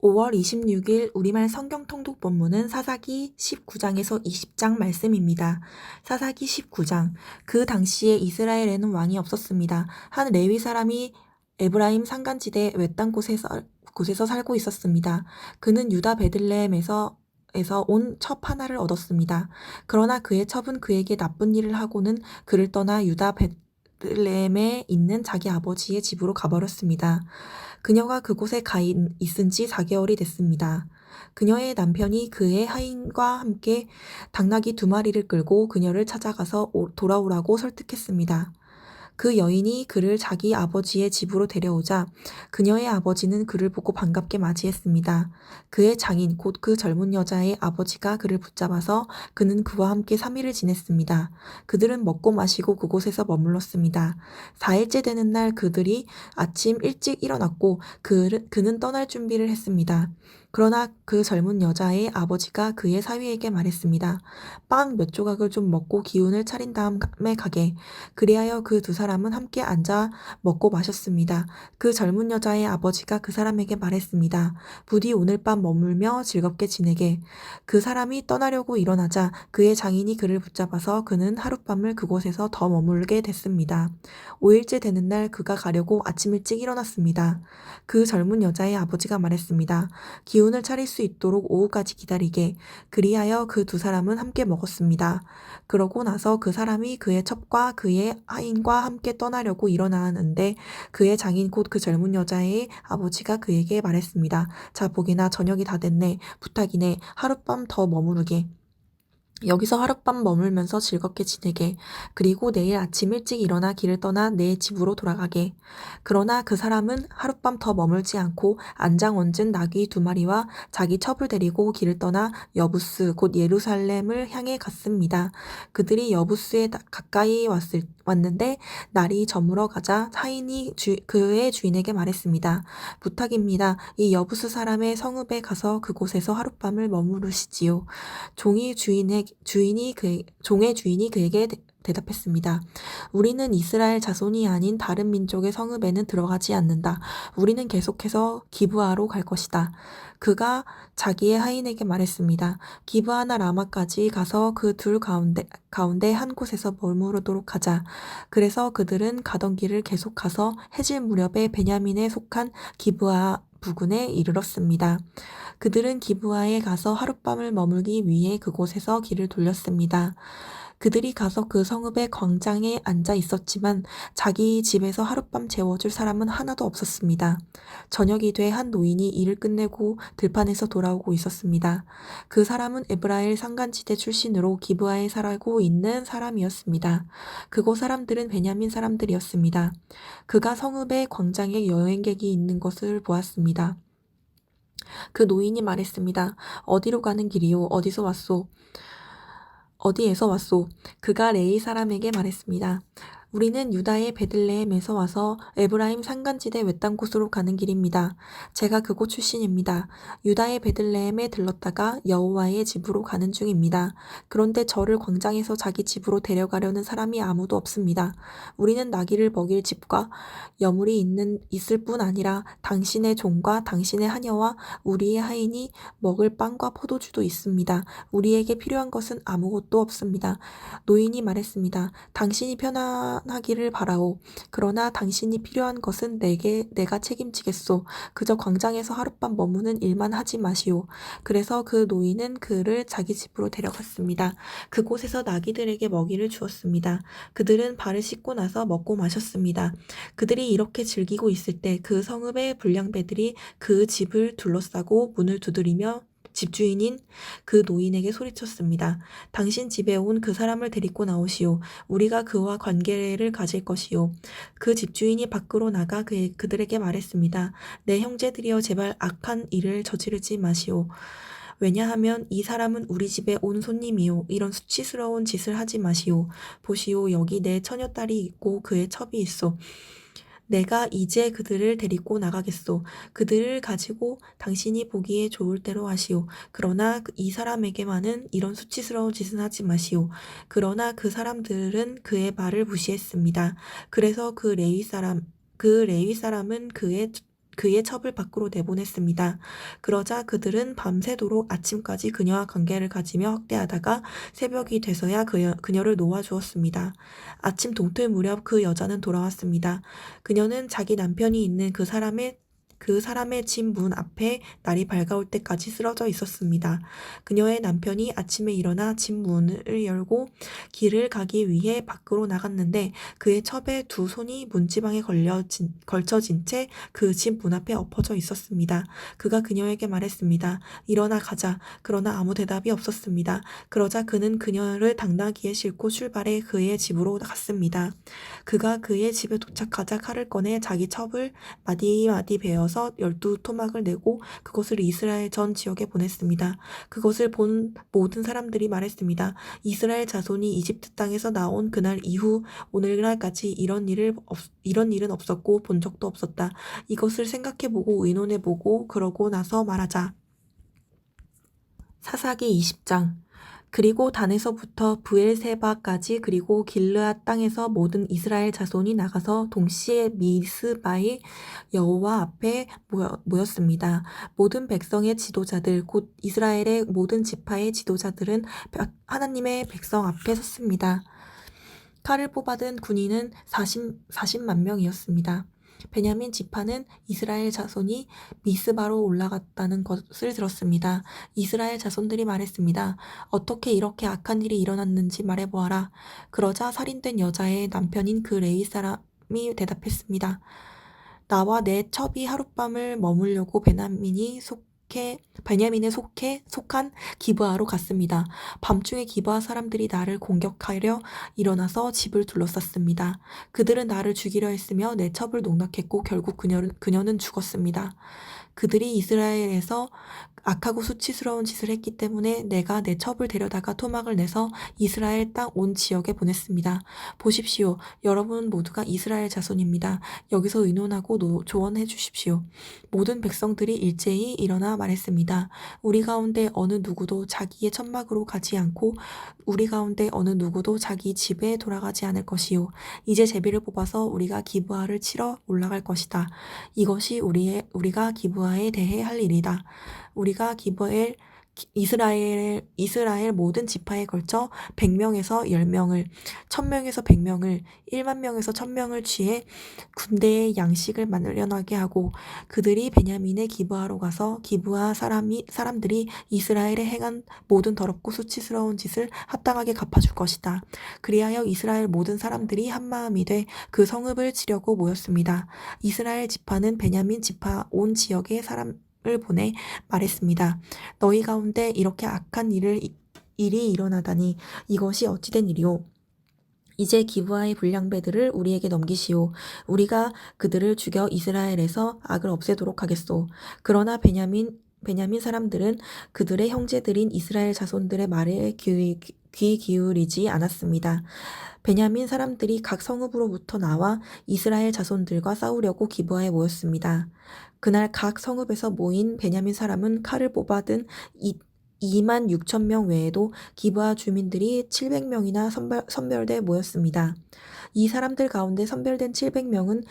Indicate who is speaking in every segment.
Speaker 1: 5월 26일 우리말 성경 통독 본문은 사사기 19장에서 20장 말씀입니다. 사사기 19장. 그 당시에 이스라엘에는 왕이 없었습니다. 한 레위 사람이 에브라임 산간지대 외딴 곳에서 살고 있었습니다. 그는 유다 베들레헴에서 온 첩 하나를 얻었습니다. 그러나 그의 첩은 그에게 나쁜 일을 하고는 그를 떠나 유다 베들레헴에 있는 자기 아버지의 집으로 가버렸습니다. 그녀가 그곳에 있은 지 4개월이 됐습니다. 그녀의 남편이 그의 하인과 함께 당나귀 2마리를 끌고 그녀를 찾아가서 돌아오라고 설득했습니다. 그 여인이 그를 자기 아버지의 집으로 데려오자 그녀의 아버지는 그를 보고 반갑게 맞이했습니다. 그의 장인 곧 그 젊은 여자의 아버지가 그를 붙잡아서 그는 그와 함께 3일을 지냈습니다. 그들은 먹고 마시고 그곳에서 머물렀습니다. 4일째 되는 날 그들이 아침 일찍 일어났고 그는 떠날 준비를 했습니다. 그러나 그 젊은 여자의 아버지가 그의 사위에게 말했습니다. 빵 몇 조각을 좀 먹고 기운을 차린 다음에 가게. 그리하여 그 2사람은 함께 앉아 먹고 마셨습니다. 그 젊은 여자의 아버지가 그 사람에게 말했습니다. 부디 오늘 밤 머물며 즐겁게 지내게. 그 사람이 떠나려고 일어나자 그의 장인이 그를 붙잡아서 그는 하룻밤을 그곳에서 더 머물게 됐습니다. 5일째 되는 날 그가 가려고 아침 일찍 일어났습니다. 그 젊은 여자의 아버지가 말했습니다. 기운을 차릴 수 있도록 오후까지 기다리게. 그리하여 그 2사람은 함께 먹었습니다. 그러고 나서 그 사람이 그의 첩과 그의 하인과 함께 떠나려고 일어나는데 그의 장인 곧 그 젊은 여자의 아버지가 그에게 말했습니다. 자, 보게나 저녁이 다 됐네. 부탁이네. 하룻밤 더 머무르게. 여기서 하룻밤 머물면서 즐겁게 지내게. 그리고 내일 아침 일찍 일어나 길을 떠나 내 집으로 돌아가게. 그러나 그 사람은 하룻밤 더 머물지 않고 안장 얹은 나귀 2마리와 자기 첩을 데리고 길을 떠나 여부스 곧 예루살렘을 향해 갔습니다. 그들이 여부스에 가까이 왔는데 날이 저물어 가자 하인이 그의 주인에게 말했습니다. 부탁입니다. 이 여부스 사람의 성읍에 가서 그곳에서 하룻밤을 머무르시지요. 종의 주인이 그에게 대답했습니다. 우리는 이스라엘 자손이 아닌 다른 민족의 성읍에는 들어가지 않는다. 우리는 계속해서 기브아로 갈 것이다. 그가 자기의 하인에게 말했습니다. 기브아나 라마까지 가서 그 둘 가운데 한 곳에서 머무르도록 하자. 그래서 그들은 가던 길을 계속 가서 해질 무렵에 베냐민에 속한 기브아 부근에 이르렀습니다. 그들은 기브아에 가서 하룻밤을 머물기 위해 그곳에서 길을 돌렸습니다. 그들이 가서 그 성읍의 광장에 앉아 있었지만 자기 집에서 하룻밤 재워줄 사람은 하나도 없었습니다. 저녁이 돼 한 노인이 일을 끝내고 들판에서 돌아오고 있었습니다. 그 사람은 에브라일 산간지대 출신으로 기브아에 살고 있는 사람이었습니다. 그곳 사람들은 베냐민 사람들이었습니다. 그가 성읍의 광장에 여행객이 있는 것을 보았습니다. 그 노인이 말했습니다. 어디로 가는 길이요? 어디에서 왔소? 그가 레위 사람에게 말했습니다. 우리는 유다의 베들레헴에서 와서 에브라임 산간지대 외딴 곳으로 가는 길입니다. 제가 그곳 출신입니다. 유다의 베들레헴에 들렀다가 여호와의 집으로 가는 중입니다. 그런데 저를 광장에서 자기 집으로 데려가려는 사람이 아무도 없습니다. 우리는 나귀를 먹일 집과 여물이 있을 뿐 아니라 당신의 종과 당신의 하녀와 우리의 하인이 먹을 빵과 포도주도 있습니다. 우리에게 필요한 것은 아무것도 없습니다. 노인이 말했습니다. 당신이 편안하기를 바라오. 그러나 당신이 필요한 것은 내가 책임지겠소. 그저 광장에서 하룻밤 머무는 일만 하지 마시오. 그래서 그 노인은 그를 자기 집으로 데려갔습니다. 그곳에서 나귀들에게 먹이를 주었습니다. 그들은 발을 씻고 나서 먹고 마셨습니다. 그들이 이렇게 즐기고 있을 때 그 성읍의 불량배들이 그 집을 둘러싸고 문을 두드리며 집주인인 그 노인에게 소리쳤습니다. 당신 집에 온 그 사람을 데리고 나오시오. 우리가 그와 관계를 가질 것이오. 그 집주인이 밖으로 나가 그들에게 말했습니다. 내 형제들이여 제발 악한 일을 저지르지 마시오. 왜냐하면 이 사람은 우리 집에 온 손님이요. 이런 수치스러운 짓을 하지 마시오. 보시오. 여기 내 처녀딸이 있고 그의 첩이 있어. 내가 이제 그들을 데리고 나가겠소. 그들을 가지고 당신이 보기에 좋을 대로 하시오. 그러나 이 사람에게만은 이런 수치스러운 짓은 하지 마시오. 그러나 그 사람들은 그의 말을 무시했습니다. 그래서 그 레위 사람은 그의 첩을 밖으로 내보냈습니다. 그러자 그들은 밤새도록 아침까지 그녀와 관계를 가지며 학대하다가 새벽이 돼서야 그녀를 놓아주었습니다. 아침 동틀 무렵 그 여자는 돌아왔습니다. 그녀는 자기 남편이 있는 그 사람의 집 문 앞에 날이 밝아올 때까지 쓰러져 있었습니다. 그녀의 남편이 아침에 일어나 집 문을 열고 길을 가기 위해 밖으로 나갔는데 그의 첩에 두 손이 문지방에 걸쳐진 채 그 집 문 앞에 엎어져 있었습니다. 그가 그녀에게 말했습니다. 일어나 가자. 그러나 아무 대답이 없었습니다. 그러자 그는 그녀를 당나귀에 싣고 출발해 그의 집으로 갔습니다. 그가 그의 집에 도착하자 칼을 꺼내 자기 첩을 마디마디 베어서 12토막을 내고 그것을 이스라엘 전 지역에 보냈습니다. 그것을 본 모든 사람들이 말했습니다. 이스라엘 자손이 이집트 땅에서 나온 그날 이후 오늘날까지 이런 일은 없었고 본 적도 없었다. 이것을 생각해보고 의논해보고 그러고 나서 말하자. 사사기 20장. 그리고 단에서부터 브엘세바까지 그리고 길르앗 땅에서 모든 이스라엘 자손이 나가서 동시에 미스바의 여호와 앞에 모였습니다. 모든 백성의 지도자들 곧 이스라엘의 모든 지파의 지도자들은 하나님의 백성 앞에 섰습니다. 칼을 뽑아든 군인은 40만 명이었습니다. 베냐민 지파는 이스라엘 자손이 미스바로 올라갔다는 것을 들었습니다. 이스라엘 자손들이 말했습니다. 어떻게 이렇게 악한 일이 일어났는지 말해보아라. 그러자 살인된 여자의 남편인 그 레위 사람이 대답했습니다. 나와 내 첩이 하룻밤을 머물려고 베냐민에 속한 기브아로 갔습니다. 밤중에 기브아 사람들이 나를 공격하려 일어나서 집을 둘러쌌습니다. 그들은 나를 죽이려 했으며 내 첩을 농락했고 결국 그녀는 죽었습니다. 그들이 이스라엘에서 악하고 수치스러운 짓을 했기 때문에 내가 내 첩을 데려다가 토막을 내서 이스라엘 땅 온 지역에 보냈습니다. 보십시오. 여러분 모두가 이스라엘 자손입니다. 여기서 의논하고 조언해 주십시오. 모든 백성들이 일제히 일어나 말했습니다. 우리 가운데 어느 누구도 자기의 천막으로 가지 않고 우리 가운데 어느 누구도 자기 집에 돌아가지 않을 것이요. 이제 제비를 뽑아서 우리가 기브아를 치러 올라갈 것이다. 이것이 우리가 기브아에 대해 할 일이다. 우리가 이스라엘 모든 지파에 걸쳐 100명에서 10명을, 1000명에서 100명을, 100,000명에서 1000명을 취해 군대의 양식을 마련하게 하고 그들이 베냐민의 기브아로 가서 기브아 사람들이 이스라엘에 행한 모든 더럽고 수치스러운 짓을 합당하게 갚아줄 것이다. 그리하여 이스라엘 모든 사람들이 한마음이 돼 그 성읍을 치려고 모였습니다. 이스라엘 지파는 베냐민 지파 온 지역의 사람을 보내 말했습니다. 너희 가운데 이렇게 악한 일이 일어나다니 이것이 어찌된 일이오. 이제 기브아의 불량배들을 우리에게 넘기시오. 우리가 그들을 죽여 이스라엘에서 악을 없애도록 하겠소. 그러나 베냐민 사람들은 그들의 형제들인 이스라엘 자손들의 말에 귀 기울이지 않았습니다. 베냐민 사람들이 각 성읍으로부터 나와 이스라엘 자손들과 싸우려고 기브아에 모였습니다. 그날 각 성읍에서 모인 베냐민 사람은 칼을 뽑아든 26,000명 외에도 기브아 주민들이 700명이나 선별돼 모였습니다. 이 사람들 가운데 선별된 700명은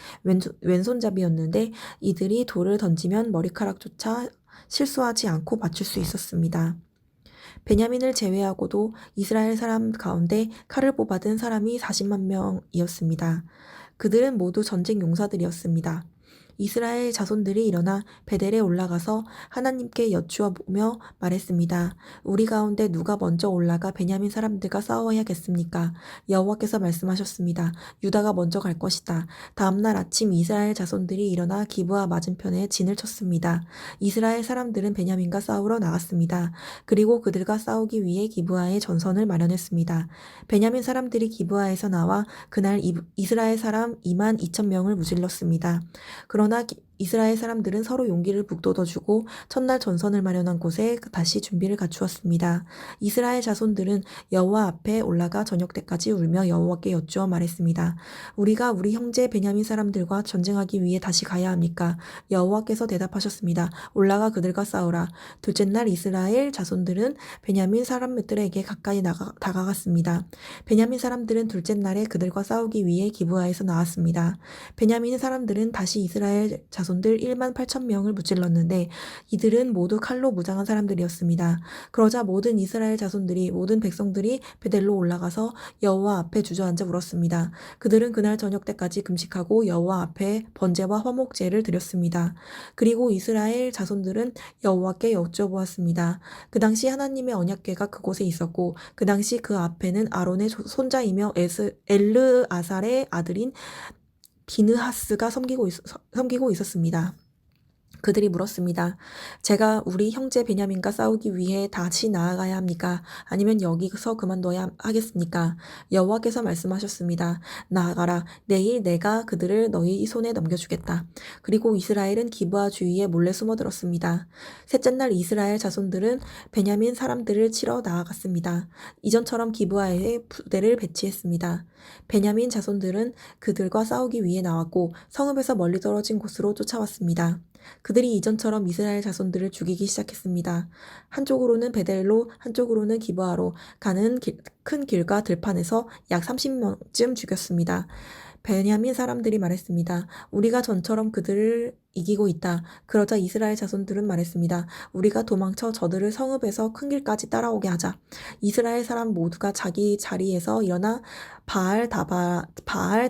Speaker 1: 왼손잡이였는데 이들이 돌을 던지면 머리카락조차 실수하지 않고 맞출 수 있었습니다. 베냐민을 제외하고도 이스라엘 사람 가운데 칼을 뽑아든 사람이 40만 명이었습니다. 그들은 모두 전쟁 용사들이었습니다. 이스라엘 자손들이 일어나 베델에 올라가서 하나님께 여쭈어 보며 말했습니다. 우리 가운데 누가 먼저 올라가 베냐민 사람들과 싸워야겠습니까? 여호와께서 말씀하셨습니다. 유다가 먼저 갈 것이다. 다음날 아침 이스라엘 자손들이 일어나 기브아 맞은편에 진을 쳤습니다. 이스라엘 사람들은 베냐민과 싸우러 나갔습니다. 그리고 그들과 싸우기 위해 기브아에 전선을 마련했습니다. 베냐민 사람들이 기브아에서 나와 그날 이스라엘 사람 22,000명을 무찔렀습니다. 그러나 이스라엘 사람들은 서로 용기를 북돋워주고 첫날 전선을 마련한 곳에 다시 준비를 갖추었습니다. 이스라엘 자손들은 여호와 앞에 올라가 저녁 때까지 울며 여호와께 여쭈어 말했습니다. 우리가 우리 형제 베냐민 사람들과 전쟁하기 위해 다시 가야 합니까? 여호와께서 대답하셨습니다. 올라가 그들과 싸우라. 둘째 날 이스라엘 자손들은 베냐민 사람들에게 가까이 다가갔습니다. 베냐민 사람들은 둘째 날에 그들과 싸우기 위해 기브아에서 나왔습니다. 베냐민 사람들은 다시 이스라엘 자손 자손들 1만 8천 명을 무찔렀는데 이들은 모두 칼로 무장한 사람들이었습니다. 그러자 모든 이스라엘 자손들이 모든 백성들이 베델로 올라가서 여호와 앞에 주저앉아 울었습니다. 그들은 그날 저녁 때까지 금식하고 여호와 앞에 번제와 화목제를 드렸습니다. 그리고 이스라엘 자손들은 여호와께 여쭤보았습니다. 그 당시 하나님의 언약궤가 그곳에 있었고 그 당시 그 앞에는 아론의 손자이며 엘르아살의 아들인 비느하스가 섬기고 있었습니다. 그들이 물었습니다. 제가 우리 형제 베냐민과 싸우기 위해 다시 나아가야 합니까? 아니면 여기서 그만둬야 하겠습니까? 여호와께서 말씀하셨습니다. 나아가라. 내일 내가 그들을 너희 손에 넘겨주겠다. 그리고 이스라엘은 기브아 주위에 몰래 숨어들었습니다. 셋째 날 이스라엘 자손들은 베냐민 사람들을 치러 나아갔습니다. 이전처럼 기브아에 부대를 배치했습니다. 베냐민 자손들은 그들과 싸우기 위해 나왔고 성읍에서 멀리 떨어진 곳으로 쫓아왔습니다. 그들이 이전처럼 이스라엘 자손들을 죽이기 시작했습니다. 한쪽으로는 베델로 한쪽으로는 기브아로 가는 큰 길과 들판에서 약 30명쯤 죽였습니다. 베냐민 사람들이 말했습니다. 우리가 전처럼 그들을 이기고 있다. 그러자 이스라엘 자손들은 말했습니다. 우리가 도망쳐 저들을 성읍에서 큰 길까지 따라오게 하자. 이스라엘 사람 모두가 자기 자리에서 일어나 바알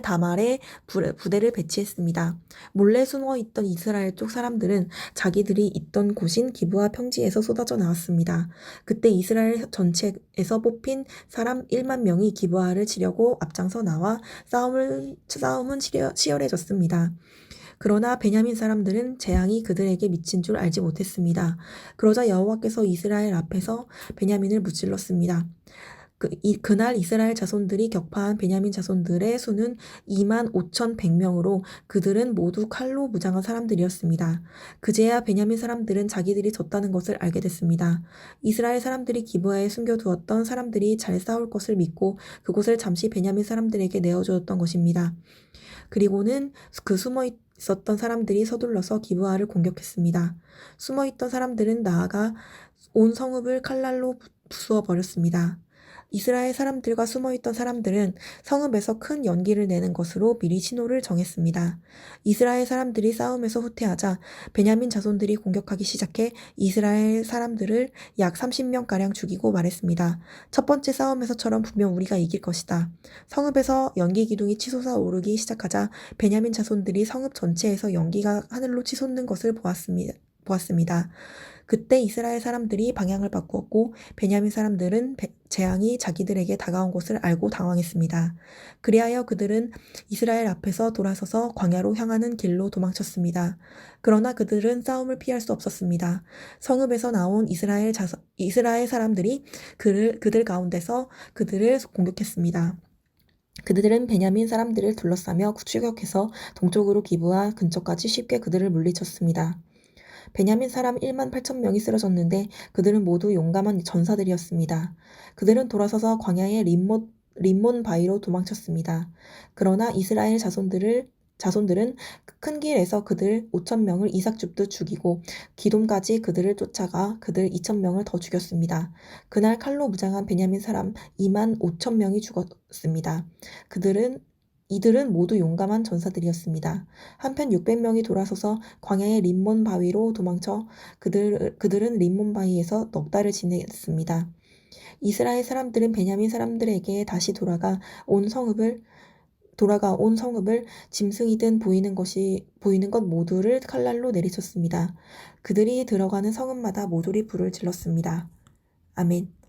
Speaker 1: 다말에 부대를 배치했습니다. 몰래 숨어있던 이스라엘 쪽 사람들은 자기들이 있던 곳인 기브아 평지에서 쏟아져 나왔습니다. 그때 이스라엘 전체에서 뽑힌 사람 1만 명이 기브아를 치려고 앞장서 나와 싸움은 치열해졌습니다. 그러나 베냐민 사람들은 재앙이 그들에게 미친 줄 알지 못했습니다. 그러자 여호와께서 이스라엘 앞에서 베냐민을 무찔렀습니다. 그날 이스라엘 자손들이 격파한 베냐민 자손들의 수는 2만 5,100명으로 그들은 모두 칼로 무장한 사람들이었습니다. 그제야 베냐민 사람들은 자기들이 졌다는 것을 알게 됐습니다. 이스라엘 사람들이 기브아에 숨겨두었던 사람들이 잘 싸울 것을 믿고 그곳을 잠시 베냐민 사람들에게 내어주었던 것입니다. 그리고는 그 숨어 있었던 사람들이 서둘러서 기브아를 공격했습니다. 숨어있던 사람들은 나아가 온 성읍을 칼날로 부수어 버렸습니다. 이스라엘 사람들과 숨어있던 사람들은 성읍에서 큰 연기를 내는 것으로 미리 신호를 정했습니다. 이스라엘 사람들이 싸움에서 후퇴하자 베냐민 자손들이 공격하기 시작해 이스라엘 사람들을 약 30명가량 죽이고 말했습니다. 첫 번째 싸움에서처럼 분명 우리가 이길 것이다. 성읍에서 연기 기둥이 치솟아 오르기 시작하자 베냐민 자손들이 성읍 전체에서 연기가 하늘로 치솟는 것을 보았습니다. 그때 이스라엘 사람들이 방향을 바꾸었고 베냐민 사람들은 재앙이 자기들에게 다가온 것을 알고 당황했습니다. 그리하여 그들은 이스라엘 앞에서 돌아서서 광야로 향하는 길로 도망쳤습니다. 그러나 그들은 싸움을 피할 수 없었습니다. 성읍에서 나온 이스라엘 사람들이 그들 가운데서 그들을 공격했습니다. 그들은 베냐민 사람들을 둘러싸며 추격해서 동쪽으로 기브아 근처까지 쉽게 그들을 물리쳤습니다. 베냐민 사람 1만 8천 명이 쓰러졌는데 그들은 모두 용감한 전사들이었습니다. 그들은 돌아서서 광야의 림몬 바위로 도망쳤습니다. 그러나 이스라엘 자손들은 큰 길에서 그들 5천 명을 이삭 줍듯 죽이고 기돔까지 그들을 쫓아가 그들 2천 명을 더 죽였습니다. 그날 칼로 무장한 베냐민 사람 2만 5천 명이 죽었습니다. 이들은 모두 용감한 전사들이었습니다. 한편 600명이 돌아서서 광야의 림몬 바위로 도망쳐 그들은 림몬 바위에서 넉 달을 지냈습니다. 이스라엘 사람들은 베냐민 사람들에게 다시 돌아가 온 성읍을 짐승이든 보이는 것 모두를 칼날로 내리쳤습니다. 그들이 들어가는 성읍마다 모조리 불을 질렀습니다. 아멘.